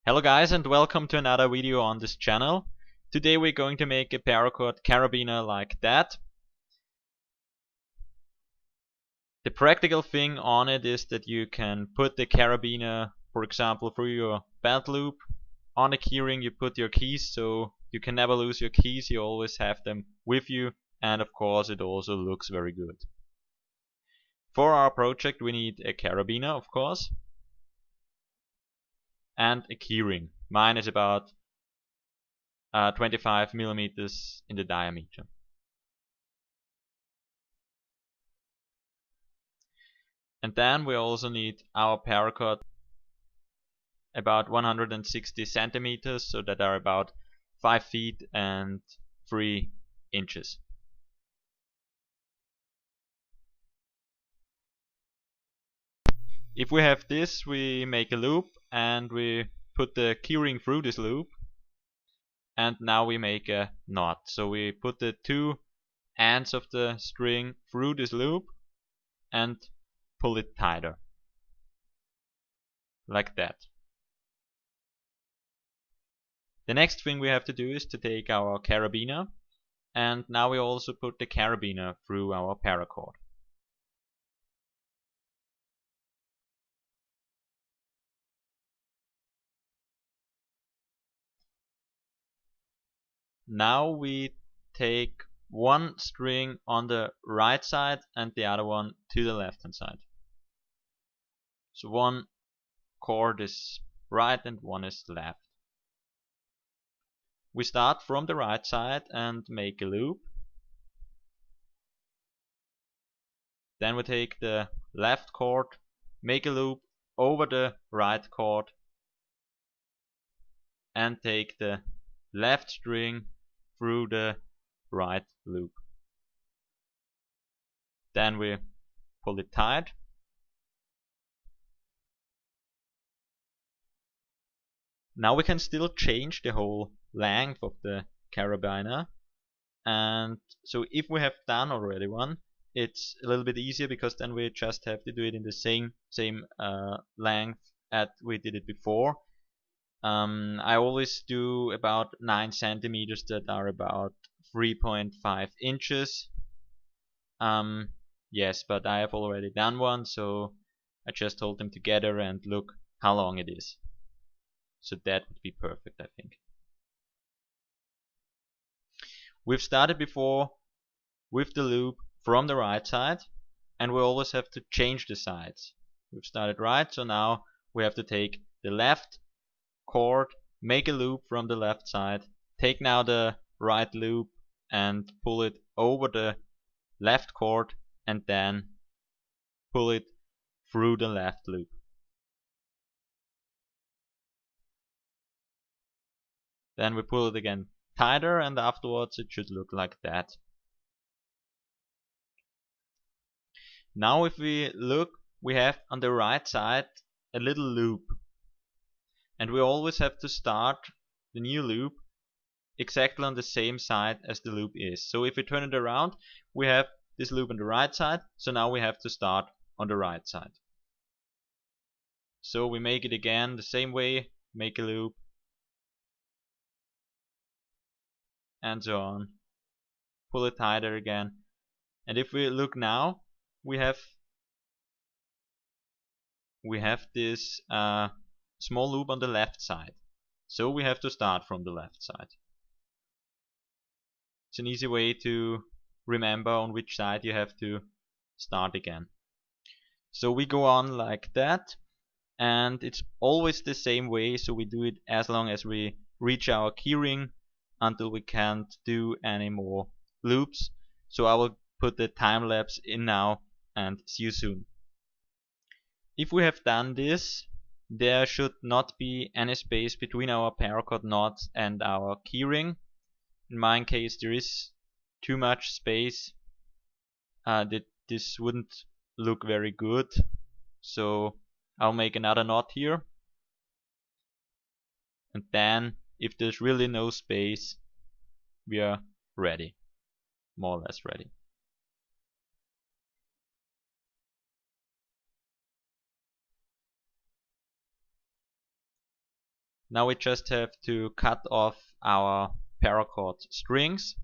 Hello guys and welcome to another video on this channel. Today we're going to make a Paracord Carabiner like that. The practical thing on it is that you can put the carabiner, for example, through your belt loop. On the keyring you put your keys, so you can never lose your keys, you always have them with you, and of course it also looks very good. For our project we need a carabiner, of course, and a keyring. Mine is about 25 millimeters in the diameter. And then we also need our paracord, about 160 centimeters, so that are about 5 feet and 3 inches. If we have this, we make a loop and we put the keyring through this loop, and now we make a knot. So we put the two ends of the string through this loop and pull it tighter, like that. The next thing we have to do is to take our carabiner, and now we also put the carabiner through our paracord. Now we take one string on the right side and the other one to the left hand side. So one cord is right and one is left. We start from the right side and make a loop. Then we take the left cord, make a loop over the right cord, and take the left string through the right loop. Then we pull it tight. Now we can still change the whole length of the carabiner, and so if we have done already one, it's a little bit easier because then we just have to do it in the same length as we did it before. I always do about 9 centimeters, that are about 3.5 inches. Yes, but I have already done one, so I just hold them together and look how long it is. So that would be perfect, I think. We've started before with the loop from the right side, and we always have to change the sides. We've started right, so now we have to take the left cord, make a loop from the left side, take now the right loop and pull it over the left cord, and then pull it through the left loop. Then we pull it again tighter, and afterwards it should look like that. Now if we look, we have on the right side a little loop, and we always have to start the new loop exactly on the same side as the loop is. So if we turn it around, we have this loop on the right side, so now we have to start on the right side. So we make it again the same way, make a loop, and so on, pull it tighter again. And if we look now, we have this small loop on the left side, so we have to start from the left side. It's an easy way to remember on which side you have to start again. So we go on like that, and it's always the same way, so we do it as long as we reach our keyring, until we can't do any more loops. So I will put the time lapse in now and see you soon. If we have done this, there should not be any space between our paracord knots and our keyring. In my case there is too much space, that this wouldn't look very good, so I'll make another knot here, and then if there's really no space, we are ready, more or less ready. Now we just have to cut off our paracord strings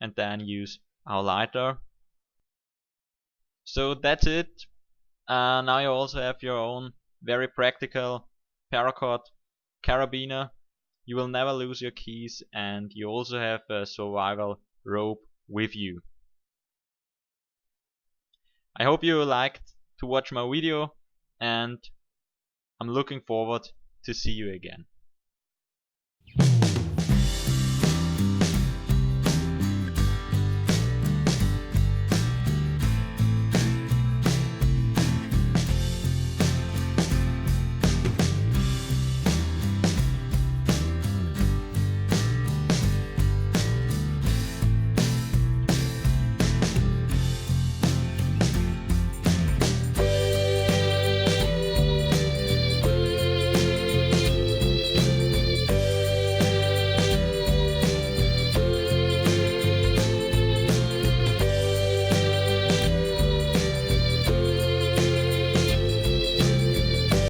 and then use our lighter. So that's it. Now you also have your own very practical Paracord Carabiner. You will never lose your keys, and you also have a survival rope with you. I hope you liked to watch my video, and I'm looking forward to see you again.